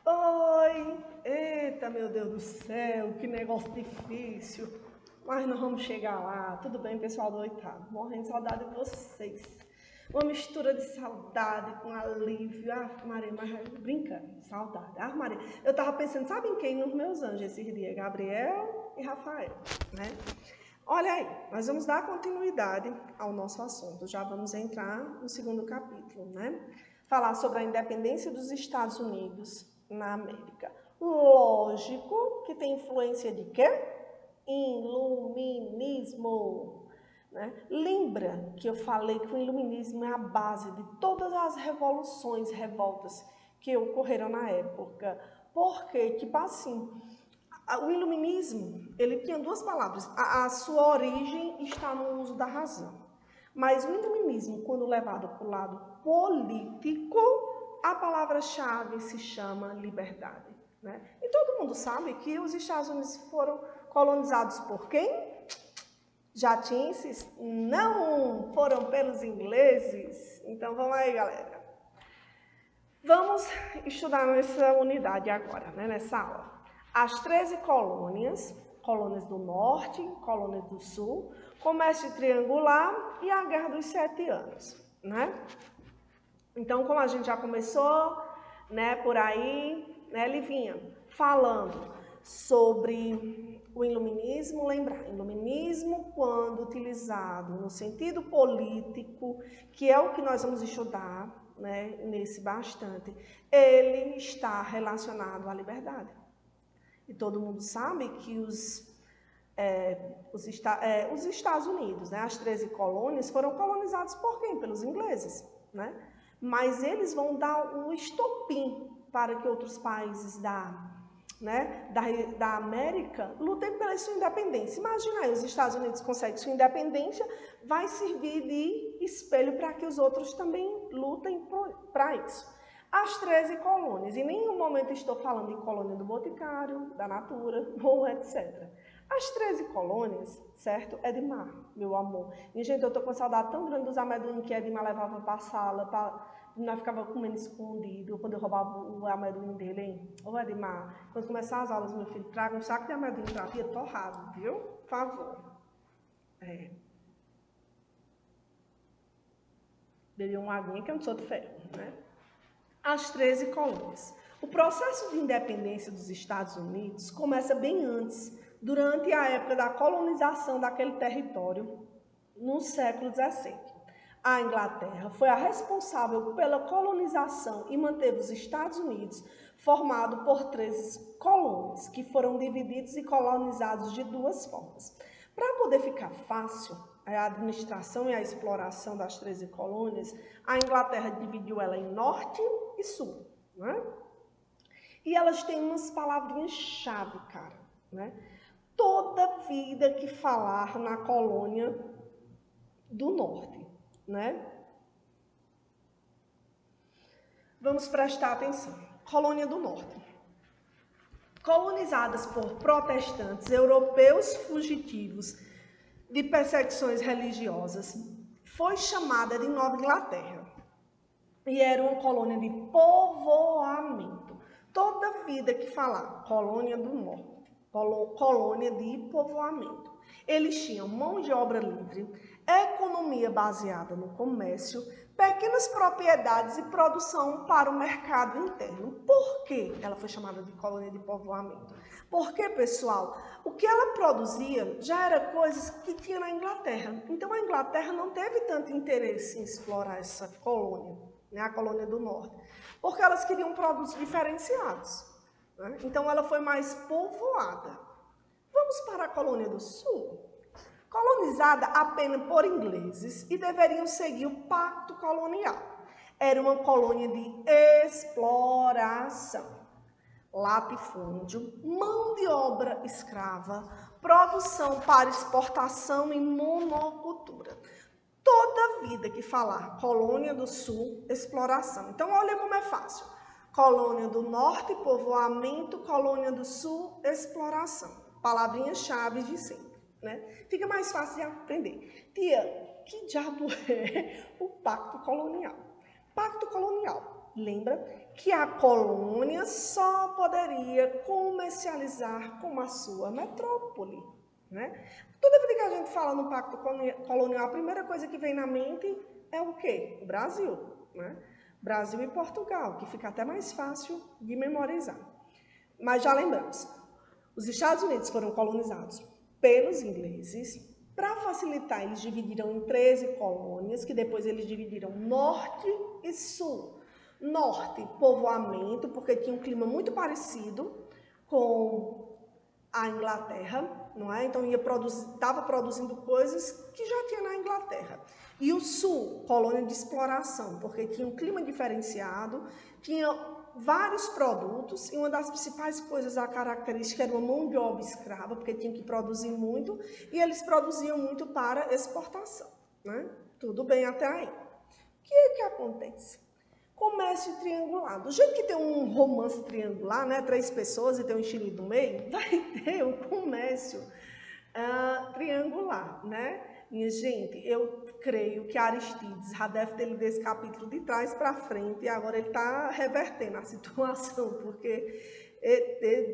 Oi! Eita, meu Deus do céu, que negócio difícil. Mas nós vamos chegar lá. Tudo bem, pessoal do oitavo? Morrendo de saudade de vocês. Uma mistura de saudade com alívio. Ah, Maria, mas brincando, saudade. Ah, Maria, eu tava pensando, sabe em quem? Nos meus anjos esses dias? Gabriel e Rafael, né? Olha aí, nós vamos dar continuidade ao nosso assunto. Já vamos entrar no segundo capítulo, né? Falar sobre a independência dos Estados Unidos na América. Lógico que tem influência de quê? Iluminismo. Né? Lembra que eu falei que o iluminismo é a base de todas as revoluções, revoltas que ocorreram na época. Porque, tipo assim, o iluminismo, ele tinha duas palavras. A sua origem está no uso da razão. Mas o iluminismo, quando levado para o lado político, a palavra-chave se chama liberdade. Né? E todo mundo sabe que os Estados Unidos foram colonizados por quem? Jatienses? Não, foram pelos ingleses. Então vamos aí, galera. Vamos estudar nessa unidade agora, né, nessa aula. As 13 colônias, colônias do norte, colônias do sul, comércio triangular e a Guerra dos 7 Anos, né? Então, como a gente já começou, né, por aí, né, Livinha, falando sobre o iluminismo, lembrar, iluminismo quando utilizado no sentido político, que é o que nós vamos estudar, né, nesse bastante, ele está relacionado à liberdade. E todo mundo sabe que os Estados Unidos, né, as 13 colônias, foram colonizados por quem? Pelos ingleses, né? Mas eles vão dar um estopim para que outros países da América lutem pela sua independência. Imagina aí, os Estados Unidos conseguem sua independência, vai servir de espelho para que os outros também lutem para isso. As 13 colônias, em nenhum momento estou falando de colônia do Boticário, da Natura, ou etc. As 13 colônias, certo? Edmar, meu amor. E, gente, eu tô com saudade tão grande dos amendoim que Edmar levava para a sala, nós ficava comendo escondido, quando eu roubava o amendoim dele, hein? Ô, Edmar, quando começar as aulas, meu filho, traga um saco de amendoim pra tia torrado, viu? Por favor. Bebi uma aguinha que eu não sou de ferro, né? As 13 colônias. O processo de independência dos Estados Unidos começa bem antes, durante a época da colonização daquele território, no século XVII. A Inglaterra foi a responsável pela colonização e manteve os Estados Unidos formado por 13 colônias, que foram divididos e colonizados de duas formas. Para poder ficar fácil, a administração e a exploração das 13 colônias, a Inglaterra dividiu ela em norte e sul, né? E elas têm umas palavrinhas-chave, cara, né? Toda vida que falar na colônia do norte, né? Vamos prestar atenção. Colônia do Norte. Colonizadas por protestantes europeus fugitivos de perseguições religiosas, foi chamada de Nova Inglaterra e era uma colônia de povoamento. Toda vida que falar colônia do norte, colônia de povoamento. Eles tinham mão de obra livre, economia baseada no comércio, pequenas propriedades e produção para o mercado interno. Por que ela foi chamada de colônia de povoamento? Porque, pessoal, o que ela produzia já era coisas que tinha na Inglaterra. Então, a Inglaterra não teve tanto interesse em explorar essa colônia, né, a colônia do norte, porque elas queriam produtos diferenciados. Né? Então, ela foi mais povoada. Vamos para a colônia do sul. Colonizada apenas por ingleses e deveriam seguir o pacto colonial. Era uma colônia de exploração, latifúndio, mão de obra escrava, produção para exportação e monocultura. Toda vida que falar colônia do sul, exploração. Então, olha como é fácil. Colônia do norte, povoamento, colônia do sul, exploração. Palavrinhas-chave de sempre, né? Fica mais fácil de aprender. Tia, que diabo é o pacto colonial? Pacto colonial, lembra que a colônia só poderia comercializar com a sua metrópole, né? Toda vez que a gente fala no Pacto Colonial, a primeira coisa que vem na mente é o quê? O Brasil, né? Brasil e Portugal, que fica até mais fácil de memorizar. Mas já lembramos, os Estados Unidos foram colonizados pelos ingleses. Para facilitar, eles dividiram em 13 colônias, que depois eles dividiram norte e sul. Norte, povoamento, porque tinha um clima muito parecido com a Inglaterra, não é? Então estava produzindo coisas que já tinha na Inglaterra. E o sul, colônia de exploração, porque tinha um clima diferenciado, tinha vários produtos, e uma das principais coisas, a característica era uma mão de obra escrava, porque tinha que produzir muito, e eles produziam muito para exportação, né? Tudo bem até aí. O que acontece? Comércio triangular. Do jeito que tem um romance triangular, né? 3 pessoas e tem um enxerido no meio, vai ter um comércio triangular, né? Minha gente, eu creio que Aristides já deve ter lido esse capítulo de trás para frente e agora ele está revertendo a situação, porque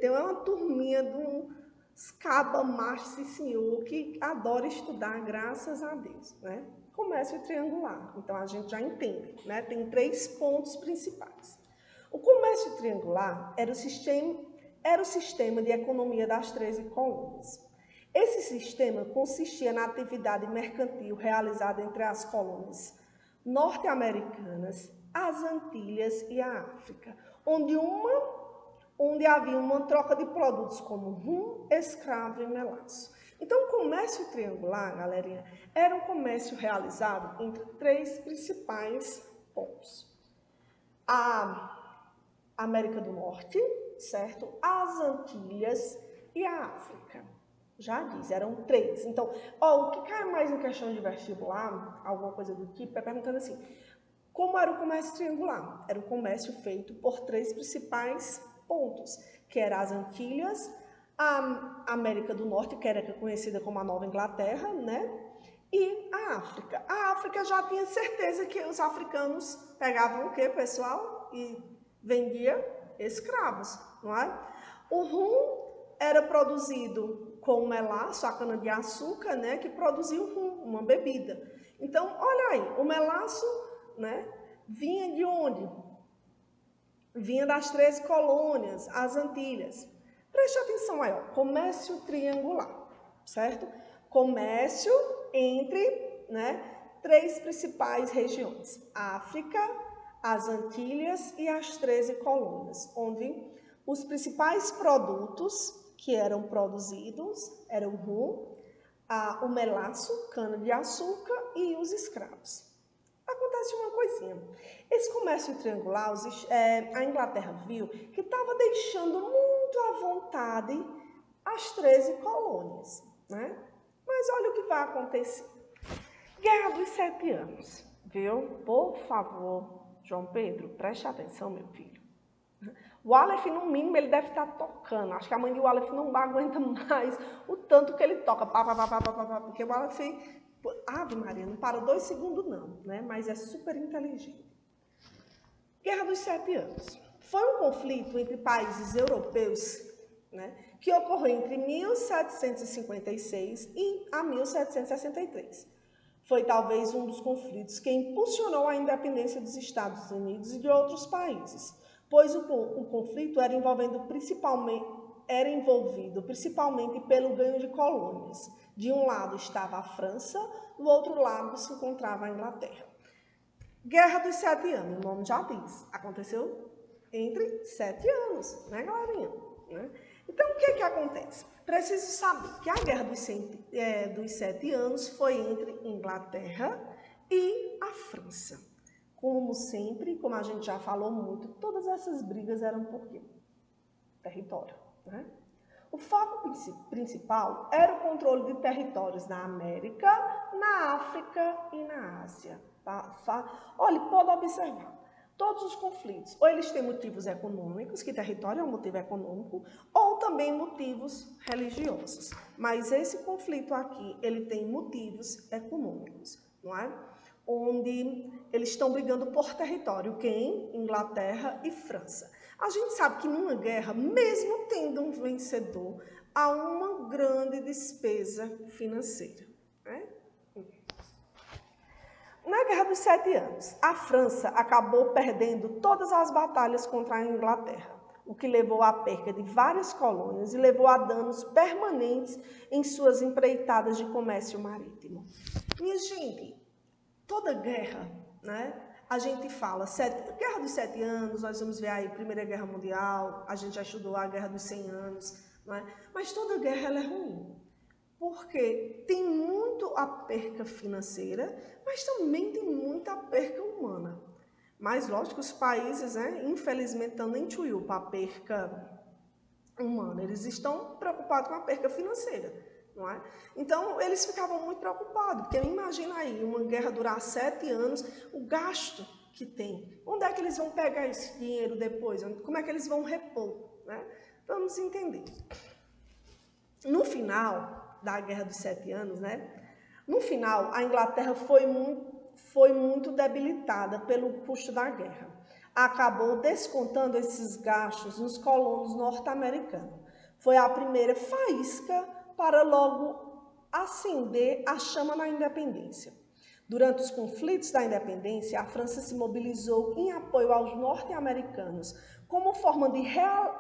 tem uma turminha de uns caba macho e senhor que adora estudar, graças a Deus, né? Comércio triangular, então a gente já entende, né? Tem 3 pontos principais. O comércio triangular era o sistema de economia das 13 colônias. Esse sistema consistia na atividade mercantil realizada entre as colônias norte-americanas, as Antilhas e a África, onde havia uma troca de produtos como rum, escravo e melaço. Então, o comércio triangular, galerinha, era um comércio realizado entre 3 principais pontos. A América do Norte, certo? As Antilhas e a África. Já diz, eram 3. Então, o que cai mais em questão de vestibular, alguma coisa do tipo, é perguntando assim, como era o comércio triangular? Era um comércio feito por 3 principais pontos, que eram as Antilhas, a América do Norte, que era conhecida como a Nova Inglaterra, né? E a África. A África já tinha certeza que os africanos pegavam o quê, pessoal? E vendiam escravos, não é? O rum era produzido com melaço, a cana-de-açúcar, né, que produzia o rum, uma bebida. Então, olha aí, o melaço, né, vinha de onde? Vinha das 13 colônias, as Antilhas. Preste atenção aí, ó, comércio triangular, certo? Comércio entre, né, 3 principais regiões, África, as Antilhas e as 13 colônias, onde os principais produtos que eram produzidos eram o rum, o melaço, cana-de-açúcar e os escravos. Acontece uma coisinha. Esse comércio triangular, a Inglaterra viu que estava deixando muito à vontade as 13 colônias, né? Mas olha o que vai acontecer. Guerra dos 7 anos, viu? Por favor, João Pedro, preste atenção, meu filho. O Aleph, no mínimo, ele deve estar tocando. Acho que a mãe de Aleph não aguenta mais o tanto que ele toca. Porque o Aleph, Ave Maria, não para 2 segundos não, né? Mas é super inteligente. Guerra dos 7 anos. Foi um conflito entre países europeus, né, que ocorreu entre 1756 e 1763. Foi talvez um dos conflitos que impulsionou a independência dos Estados Unidos e de outros países, pois o conflito era envolvido principalmente pelo ganho de colônias. De um lado estava a França, do outro lado se encontrava a Inglaterra. Guerra dos 7 anos, o nome já diz, aconteceu entre 7 anos, né, galerinha? Né? Então, o que acontece? Preciso saber que a Guerra dos 7 anos foi entre Inglaterra e a França. Como sempre, como a gente já falou muito, todas essas brigas eram por quê? Território, né? O foco principal era o controle de territórios na América, na África e na Ásia. Olha, pode observar, todos os conflitos, ou eles têm motivos econômicos, que território é um motivo econômico, ou também motivos religiosos. Mas esse conflito aqui, ele tem motivos econômicos, não é? onde eles estão brigando por território. Quem? Inglaterra e França. A gente sabe que numa guerra, mesmo tendo um vencedor, há uma grande despesa financeira, né? Na Guerra dos 7 Anos, a França acabou perdendo todas as batalhas contra a Inglaterra, o que levou à perda de várias colônias e levou a danos permanentes em suas empreitadas de comércio marítimo. Minha gente, toda guerra, né? A gente fala, Guerra dos 7 Anos, nós vamos ver aí Primeira Guerra Mundial, a gente já estudou a Guerra dos 100 Anos, não é? Mas toda guerra ela é ruim, porque tem muito a perca financeira, mas também tem muita perca humana. Mas, lógico, os países, né, infelizmente, estão nem tchuiu para a perca humana, eles estão preocupados com a perca financeira, não é? Então, eles ficavam muito preocupados, porque imagina aí, uma guerra durar 7 anos, o gasto que tem. Onde é que eles vão pegar esse dinheiro depois? Como é que eles vão repor, né? Vamos entender. No final da Guerra dos 7 Anos, né? No final, a Inglaterra foi muito debilitada pelo custo da guerra. Acabou descontando esses gastos nos colonos norte-americanos. Foi a primeira faísca para logo acender a chama na independência. Durante os conflitos da independência, a França se mobilizou em apoio aos norte-americanos como forma de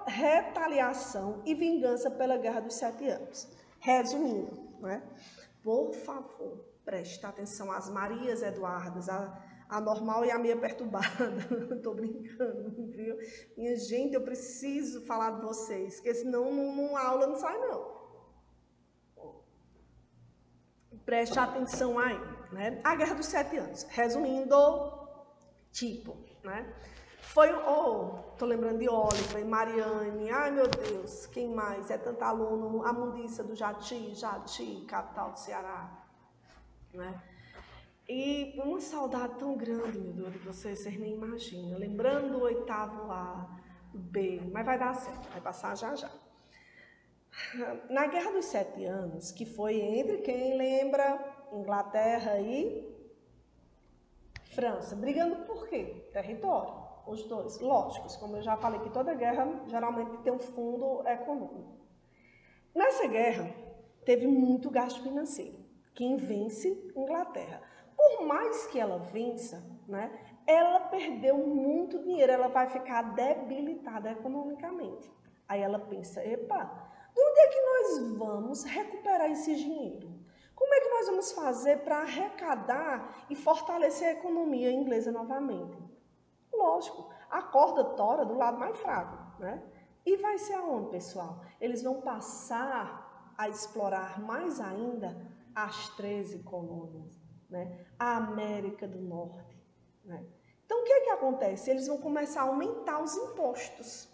retaliação e vingança pela Guerra dos 7 Anos. Resumindo, né? Por favor, preste atenção às Marias Eduardas, a normal e a meia perturbada. Tô brincando, viu? Minha gente, eu preciso falar de vocês, porque senão numa aula não sai, não. Preste atenção aí, né? A Guerra dos 7 Anos. Resumindo, tipo, né? Foi, tô lembrando de Oliver, Mariane, ai meu Deus, quem mais? É tanto aluno, a Mundiça do Jati, capital do Ceará, né? E uma saudade tão grande, meu Deus, de vocês nem imaginam. Lembrando do 8º A, do B, mas vai dar certo, vai passar já já. Na Guerra dos 7 Anos, que foi entre quem lembra? Inglaterra e França. Brigando por quê? Território. Os dois, lógicos, como eu já falei que toda guerra geralmente tem um fundo econômico. Nessa guerra, teve muito gasto financeiro. Quem vence? Inglaterra. Por mais que ela vença, né, ela perdeu muito dinheiro, ela vai ficar debilitada economicamente. Aí ela pensa, epa, de onde é que nós vamos recuperar esse dinheiro? Como é que nós vamos fazer para arrecadar e fortalecer a economia inglesa novamente? Lógico, a corda tora do lado mais fraco, né? E vai ser aonde, pessoal? Eles vão passar a explorar mais ainda as 13 colônias, né? A América do Norte, né? Então, o que é que acontece? Eles vão começar a aumentar os impostos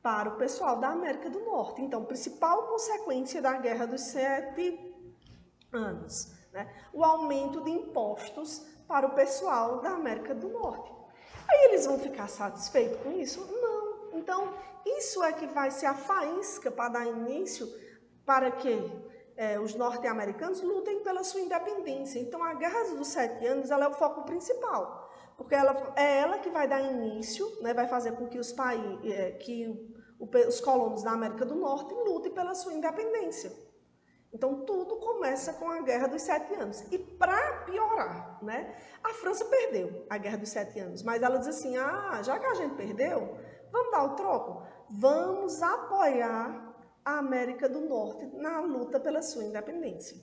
para o pessoal da América do Norte. Então, principal consequência da Guerra dos 7 Anos, né? O aumento de impostos para o pessoal da América do Norte. Aí eles vão ficar satisfeitos com isso? Não. Então, isso é que vai ser a faísca para dar início para que os norte-americanos lutem pela sua independência. Então, a Guerra dos 7 Anos ela é o foco principal, porque ela que vai dar início, né, vai fazer com que os colonos da América do Norte lutem pela sua independência. Então, tudo começa com a Guerra dos 7 Anos. E para piorar, né, a França perdeu a Guerra dos 7 Anos, mas ela diz assim, já que a gente perdeu, vamos dar o troco? Vamos apoiar a América do Norte na luta pela sua independência.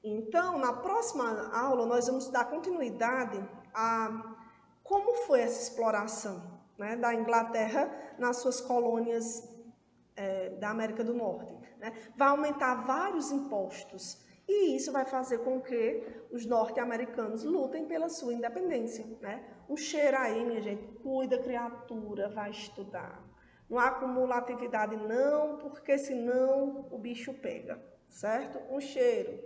Então, na próxima aula, nós vamos dar continuidade a como foi essa exploração, né, da Inglaterra nas suas colônias da América do Norte. Né? Vai aumentar vários impostos e isso vai fazer com que os norte-americanos lutem pela sua independência. Né? Um cheiro aí, minha gente, cuida, criatura, vai estudar. Não acumula atividade não, porque senão o bicho pega, certo? Um cheiro.